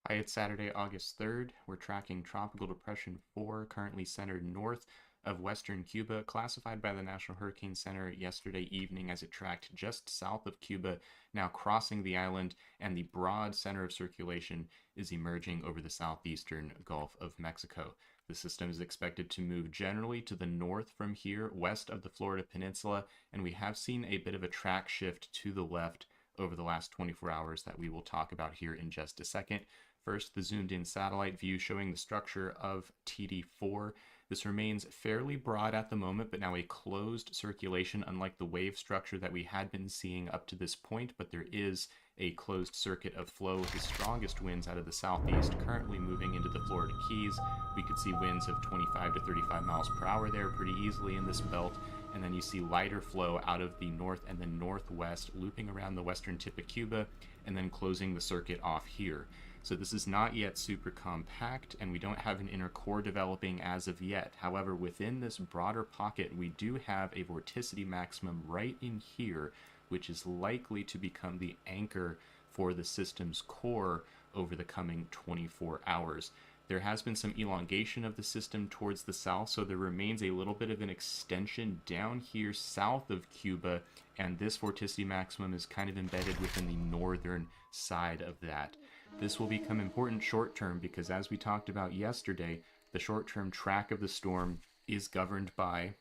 Hi, it's Saturday, August 3rd. We're tracking Tropical Depression 4, currently centered north of western Cuba, classified by the National Hurricane Center yesterday evening as it tracked just south of Cuba, now crossing the island, and the broad center of circulation is emerging over the southeastern Gulf of Mexico. The system is expected to move generally to the north from here, west of the Florida Peninsula, and we have seen a bit of a track shift to the left over the last 24 hours that we will talk about here in just a second. First, the zoomed in satellite view showing the structure of TD4. This remains fairly broad at the moment, but now a closed circulation, unlike the wave structure that we had been seeing up to this point, but there is a closed circuit of flow with the strongest winds out of the southeast currently moving into the Florida Keys. We could see winds of 25 to 35 miles per hour there pretty easily in this belt. And then you see lighter flow out of the north and the northwest, looping around the western tip of Cuba, and then closing the circuit off here. So this is not yet super compact, and we don't have an inner core developing as of yet. However, within this broader pocket, we do have a vorticity maximum right in here, which is likely to become the anchor for the system's core over the coming 24 hours. There has been some elongation of the system towards the south, so there remains a little bit of an extension down here south of Cuba, and this vorticity maximum is kind of embedded within the northern side of that. This will become important short term because, as we talked about yesterday, the short term track of the storm is governed by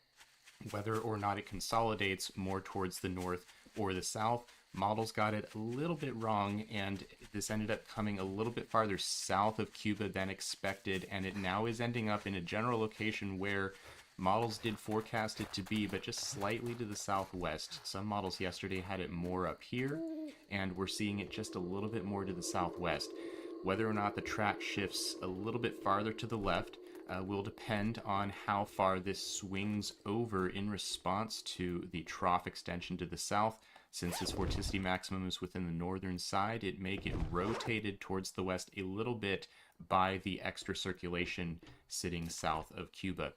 whether or not it consolidates more towards the north or the south. Models got it a little bit wrong, and this ended up coming a little bit farther south of Cuba than expected, and it now is ending up in a general location where models did forecast it to be, but just slightly to the southwest. Some models yesterday had it more up here, and we're seeing it just a little bit more to the southwest. Whether or not the track shifts a little bit farther to the left will depend on how far this swings over in response to the trough extension to the south. Since this vorticity maximum is within the northern side, it may get rotated towards the west a little bit by the extra circulation sitting south of Cuba.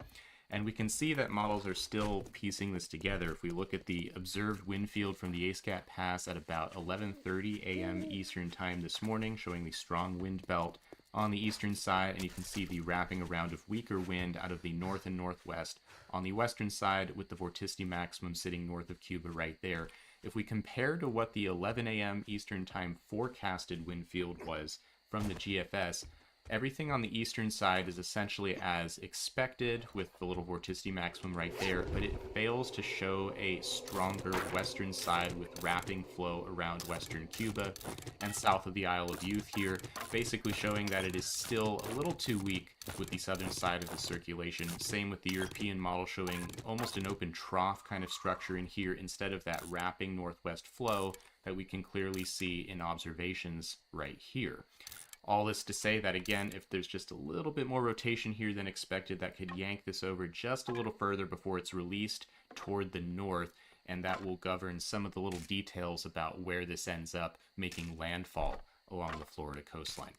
And we can see that models are still piecing this together. If we look at the observed wind field from the ASCAT pass at about 11:30 a.m. Eastern time this morning, showing the strong wind belt on the eastern side, and you can see the wrapping around of weaker wind out of the north and northwest on the western side, with the vorticity maximum sitting north of Cuba right there. If we compare to what the 11 a.m. Eastern time forecasted wind field was from the GFS, everything on the eastern side is essentially as expected with the little vorticity maximum right there, but it fails to show a stronger western side with wrapping flow around western Cuba and south of the Isle of Youth here, basically showing that it is still a little too weak with the southern side of the circulation. Same with the European model, showing almost an open trough kind of structure in here instead of that wrapping northwest flow that we can clearly see in observations right here. All this to say that, again, if there's just a little bit more rotation here than expected, that could yank this over just a little further before it's released toward the north, and that will govern some of the little details about where this ends up making landfall along the Florida coastline.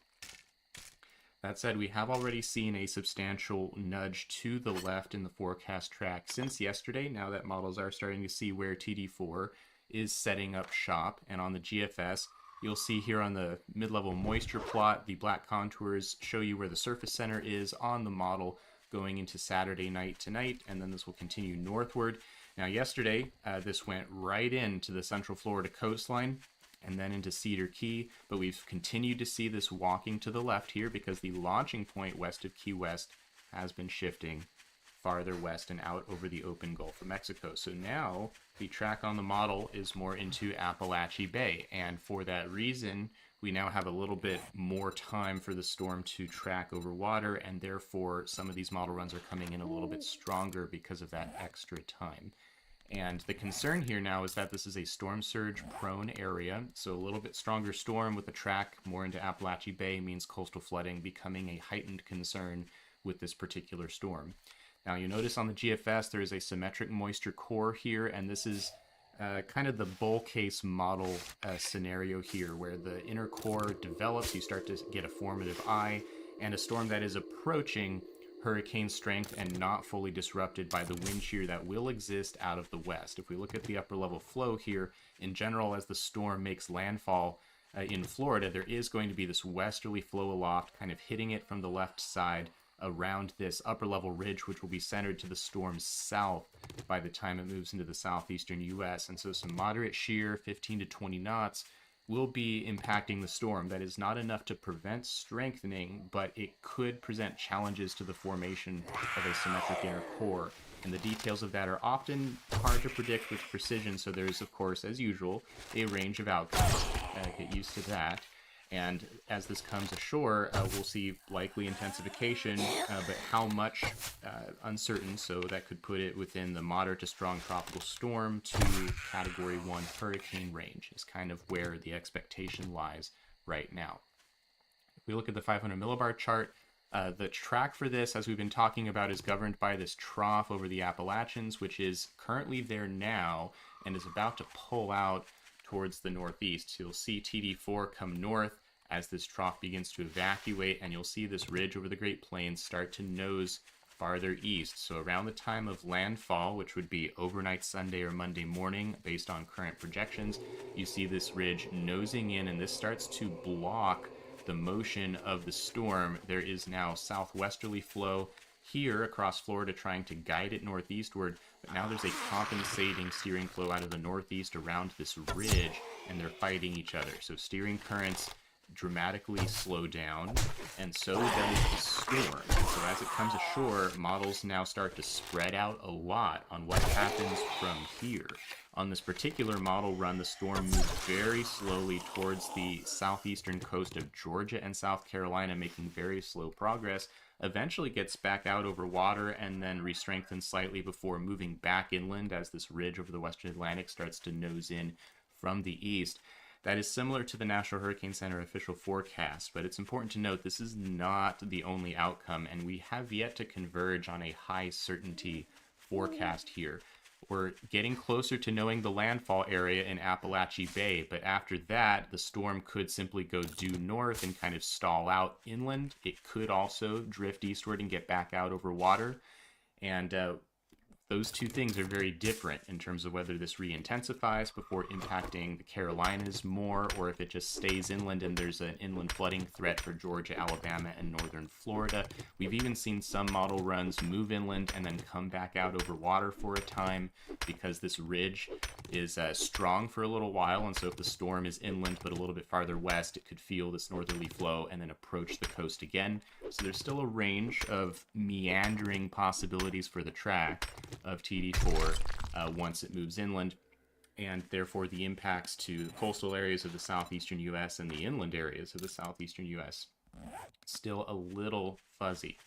That said, we have already seen a substantial nudge to the left in the forecast track since yesterday, now that models are starting to see where TD4 is setting up shop, and on the GFS, you'll see here on the mid-level moisture plot, the black contours show you where the surface center is on the model going into Saturday night tonight, and then this will continue northward. Now, yesterday, this went right into the central Florida coastline and then into Cedar Key, but we've continued to see this walking to the left here because the launching point west of Key West has been shifting farther west and out over the open Gulf of Mexico. So now the track on the model is more into Apalachee Bay, and for that reason, we now have a little bit more time for the storm to track over water, and therefore some of these model runs are coming in a little bit stronger because of that extra time. And the concern here now is that this is a storm surge prone area, so a little bit stronger storm with the track more into Apalachee Bay means coastal flooding becoming a heightened concern with this particular storm. Now, you notice on the GFS there is a symmetric moisture core here, and this is kind of the bull case model scenario here, where the inner core develops, you start to get a formative eye, and a storm that is approaching hurricane strength and not fully disrupted by the wind shear that will exist out of the west. If we look at the upper level flow here, in general, as the storm makes landfall, in Florida, there is going to be this westerly flow aloft, kind of hitting it from the left side around this upper level ridge, which will be centered to the storm's south by the time it moves into the southeastern U.S. And so some moderate shear, 15 to 20 knots, will be impacting the storm. That is not enough to prevent strengthening, but it could present challenges to the formation of a symmetric inner core. And the details of that are often hard to predict with precision, so there's, of course, as usual, a range of outcomes. Get used to that. And as this comes ashore, we'll see likely intensification, but how much, uncertain, so that could put it within the moderate to strong tropical storm to Category 1 hurricane range is kind of where the expectation lies right now. If we look at the 500 millibar chart, the track for this, as we've been talking about, is governed by this trough over the Appalachians, which is currently there now and is about to pull out towards the northeast. So you'll see TD4 come north as this trough begins to evacuate, and you'll see this ridge over the Great Plains start to nose farther east. So around the time of landfall, which would be overnight Sunday or Monday morning based on current projections, you see this ridge nosing in, and this starts to block the motion of the storm. There is now southwesterly flow here across Florida trying to guide it northeastward, but now there's a compensating steering flow out of the northeast around this ridge, and they're fighting each other. So steering currents dramatically slow down, and so does the storm. And so as it comes ashore, models now start to spread out a lot on what happens from here. On this particular model run, the storm moves very slowly towards the southeastern coast of Georgia and South Carolina, making very slow progress, eventually gets back out over water and then re-strengthens slightly before moving back inland as this ridge over the western Atlantic starts to nose in from the east. That is similar to the National Hurricane Center official forecast, but it's important to note this is not the only outcome, and we have yet to converge on a high certainty forecast here. We're getting closer to knowing the landfall area in Appalachia Bay, but after that, the storm could simply go due north and kind of stall out inland. It could also drift eastward and get back out over water, and those two things are very different in terms of whether this re-intensifies before impacting the Carolinas more, or if it just stays inland and there's an inland flooding threat for Georgia, Alabama, and northern Florida. We've even seen some model runs move inland and then come back out over water for a time because this ridge is strong for a little while, and so if the storm is inland but a little bit farther west, it could feel this northerly flow and then approach the coast again. So there's still a range of meandering possibilities for the track of TD4 once it moves inland, and therefore the impacts to the coastal areas of the southeastern U.S. and the inland areas of the southeastern U.S. still a little fuzzy.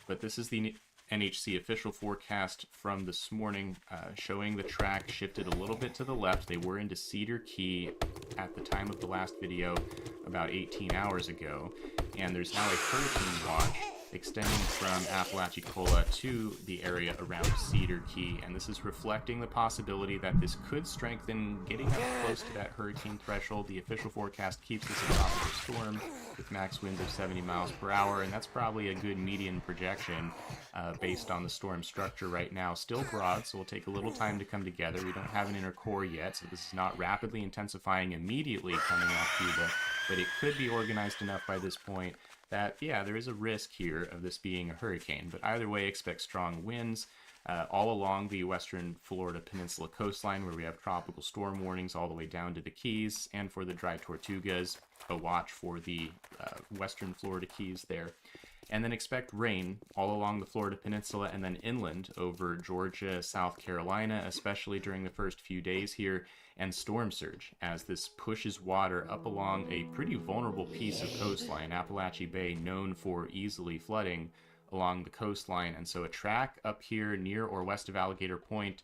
But this is the NHC official forecast from this morning, showing the track shifted a little bit to the left. They were into Cedar Key at the time of the last video about 18 hours ago, and there's now a hurricane watch extending from Apalachicola to the area around Cedar Key, and this is reflecting the possibility that this could strengthen, getting up close to that hurricane threshold. The official forecast keeps this a tropical storm with max winds of 70 miles per hour, and that's probably a good median projection based on the storm structure right now. Still broad, so it'll take a little time to come together. We don't have an inner core yet, so this is not rapidly intensifying immediately coming off Cuba, but it could be organized enough by this point that, yeah, there is a risk here of this being a hurricane. But either way, expect strong winds all along the western Florida Peninsula coastline, where we have tropical storm warnings all the way down to the Keys, and for the dry Tortugas, a watch for the western Florida Keys there. And then expect rain all along the Florida Peninsula and then inland over Georgia, South Carolina, especially during the first few days here, and storm surge as this pushes water up along a pretty vulnerable piece of coastline, Appalachia Bay, known for easily flooding along the coastline. And so a track up here near or west of Alligator Point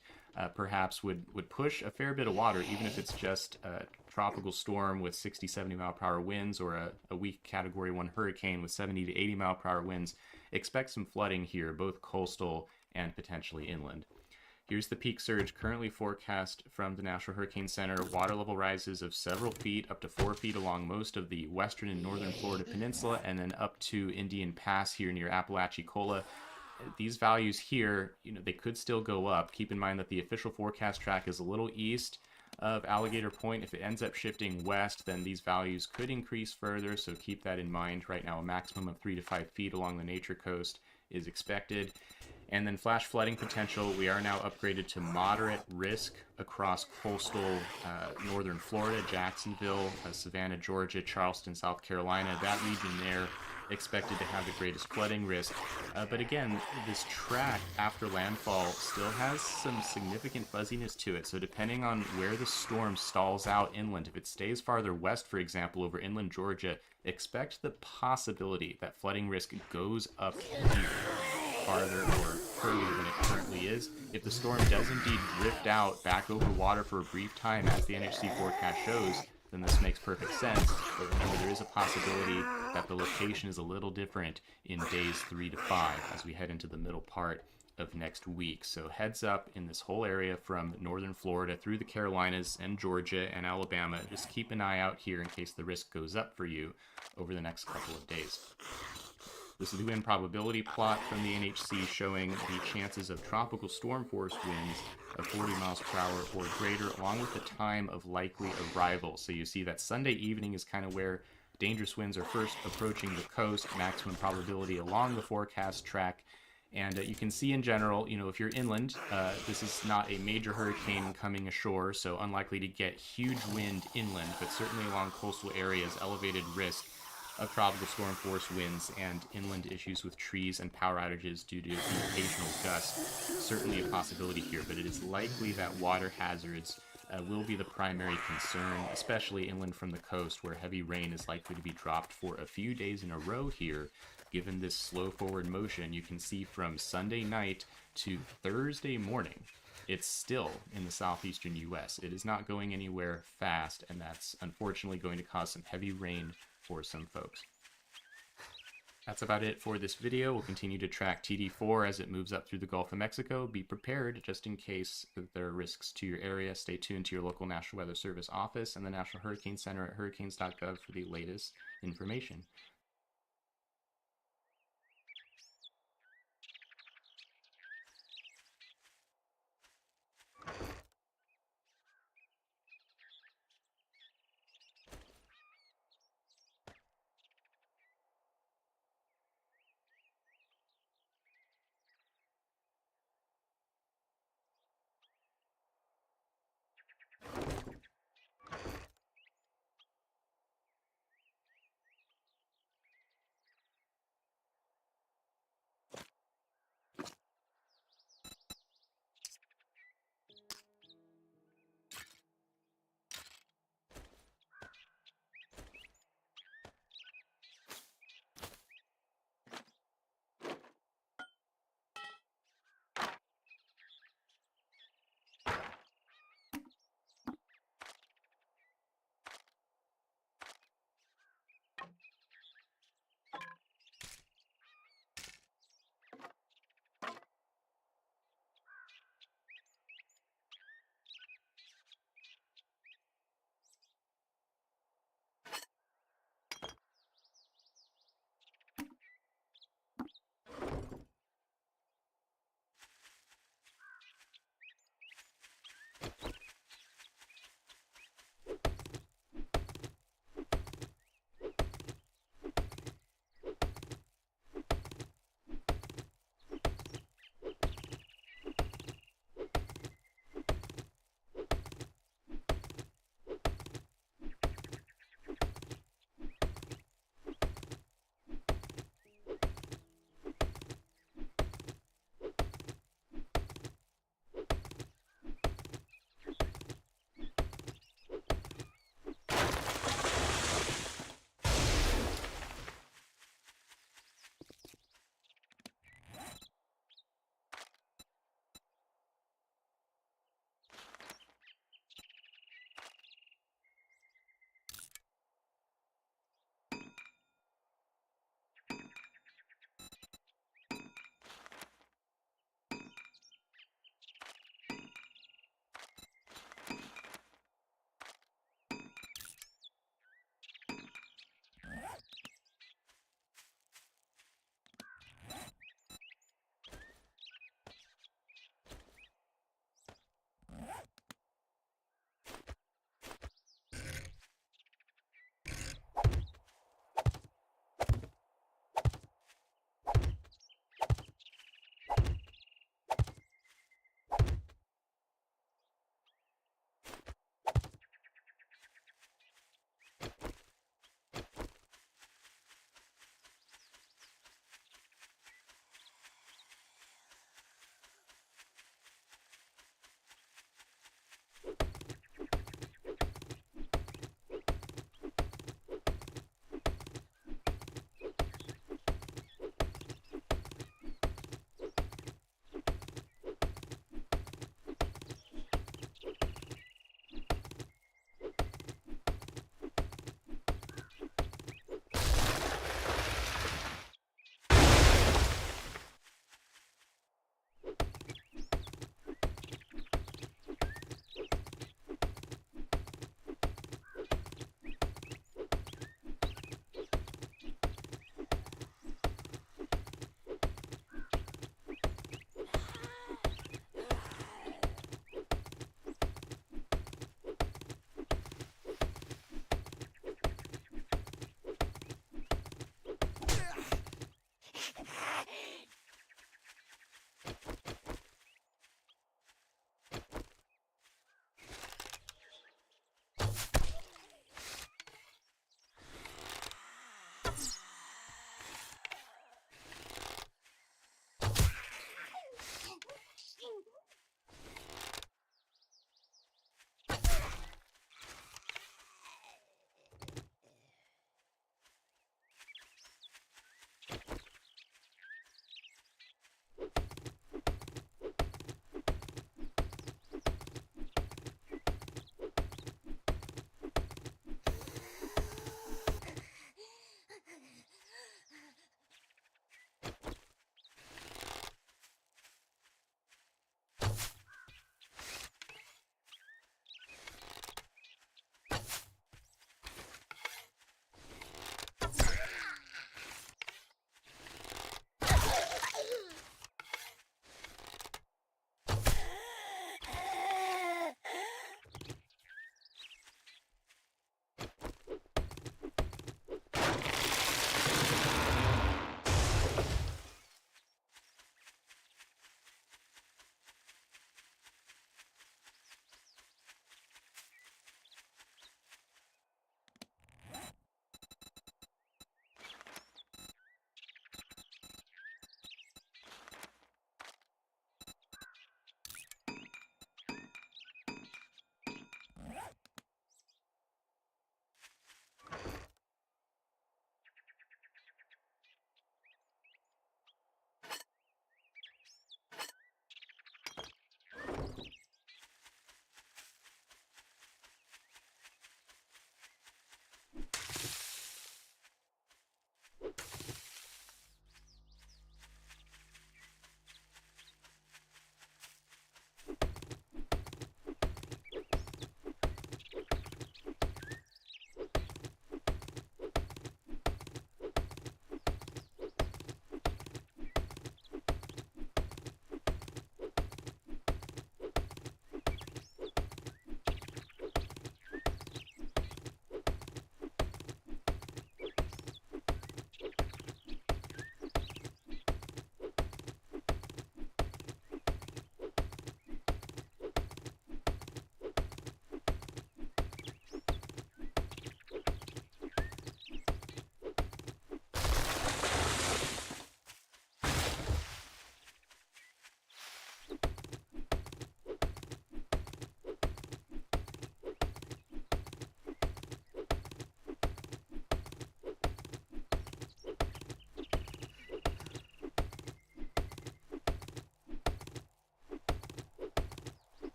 perhaps would push a fair bit of water, even if it's just a tropical storm with 60, 70 mile per hour winds, or a weak Category 1 hurricane with 70 to 80 mile per hour winds. Expect some flooding here, both coastal and potentially inland. Here's the peak surge currently forecast from the National Hurricane Center. Water level rises of several feet, up to 4 feet along most of the western and northern Florida Peninsula, and then up to Indian Pass here near Apalachicola. These values here, they could still go up. Keep in mind that the official forecast track is a little east of Alligator Point. If it ends up shifting west, then these values could increase further, so keep that in mind. Right now, a maximum of 3 to 5 feet along the Nature Coast is expected. And then flash flooding potential, we are now upgraded to moderate risk across coastal northern Florida, Jacksonville, Savannah, Georgia, Charleston, South Carolina. That region there expected to have the greatest flooding risk. But again, this track after landfall still has some significant fuzziness to it. So depending on where the storm stalls out inland, if it stays farther west, for example, over inland Georgia, expect the possibility that flooding risk goes up here farther or further than it currently is. If the storm does indeed drift out back over water for a brief time, as the NHC forecast shows, then this makes perfect sense. But remember, there is a possibility that the location is a little different in days 3 to 5 as we head into the middle part of next week. So heads up in this whole area from northern Florida through the Carolinas and Georgia and Alabama. Just keep an eye out here in case the risk goes up for you over the next couple of days. This is the wind probability plot from the NHC showing the chances of tropical storm force winds of 40 miles per hour or greater, along with the time of likely arrival. So you see that Sunday evening is kind of where dangerous winds are first approaching the coast, maximum probability along the forecast track. And you can see in general, if you're inland, this is not a major hurricane coming ashore, so unlikely to get huge wind inland, but certainly along coastal areas, elevated risk of tropical storm force winds and inland issues with trees and power outages due to the occasional gust. Certainly a possibility here, but it is likely that water hazards will be the primary concern, especially inland from the coast, where heavy rain is likely to be dropped for a few days in a row here. Given this slow forward motion, you can see from Sunday night to Thursday morning, it's still in the southeastern U.S. It is not going anywhere fast, and that's unfortunately going to cause some heavy rain for some folks. That's about it for this video. We'll continue to track TD4 as it moves up through the Gulf of Mexico. Be prepared just in case that there are risks to your area. Stay tuned to your local National Weather Service office and the National Hurricane Center at hurricanes.gov for the latest information.